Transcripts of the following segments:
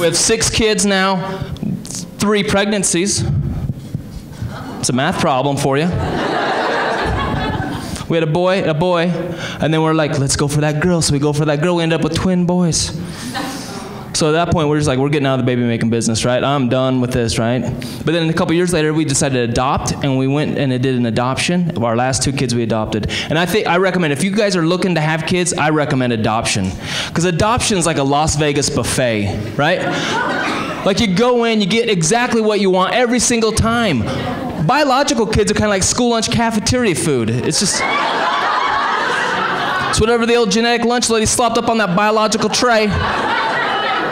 have 6 kids now, 3 pregnancies. It's a math problem for you. We had a boy, and then we're like, let's go for that girl. So we go for that girl. We end up with twin boys. So at that point, we're just like, we're getting out of the baby-making business, right? I'm done with this, right? But then a couple years later, we decided to adopt, and we went and did an adoption of our last 2 kids we adopted. And I recommend, if you guys are looking to have kids, I recommend adoption. Because adoption is like a Las Vegas buffet, right? Like you go in, you get exactly what you want every single time. Biological kids are kind of like school lunch cafeteria food. It's just, it's whatever the old genetic lunch lady slopped up on that biological tray.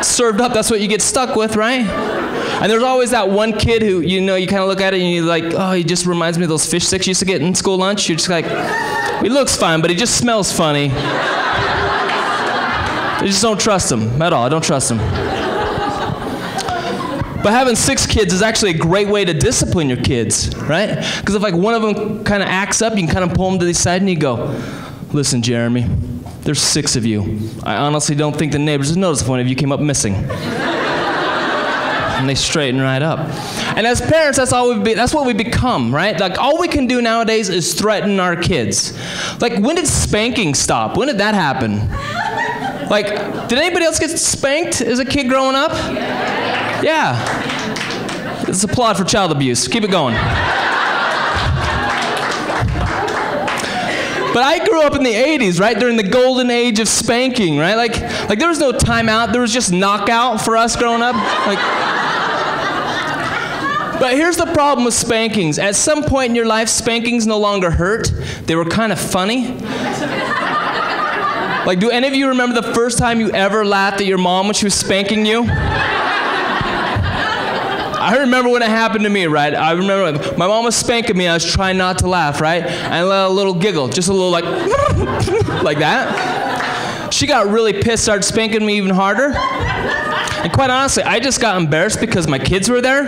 Served up, that's what you get stuck with, right? And there's always that one kid who, you know, you kind of look at it and you're like, oh, he just reminds me of those fish sticks you used to get in school lunch. You're just like, he looks fine, but he just smells funny. You just don't trust him at all. I don't trust him. But having 6 kids is actually a great way to discipline your kids, right? Because if like one of them kind of acts up, you can kind of pull them to the side and you go, listen, Jeremy, there's 6 of you. I honestly don't think the neighbors would notice if one of you came up missing. And they straighten right up. And as parents, that's what we become, right? Like all we can do nowadays is threaten our kids. Like when did spanking stop? When did that happen? Like, did anybody else get spanked as a kid growing up? Yeah. Let's applaud for child abuse. Keep it going. But I grew up in the 80s, right? During the golden age of spanking, right? Like there was no timeout. There was just knockout for us growing up. But here's the problem with spankings. At some point in your life, spankings no longer hurt. They were kind of funny. Like, do any of you remember the first time you ever laughed at your mom when she was spanking you? I remember when it happened to me, right? I remember my mom was spanking me. I was trying not to laugh, right? And I let a little giggle, just a little like, like that. She got really pissed, started spanking me even harder. And quite honestly, I just got embarrassed because my kids were there.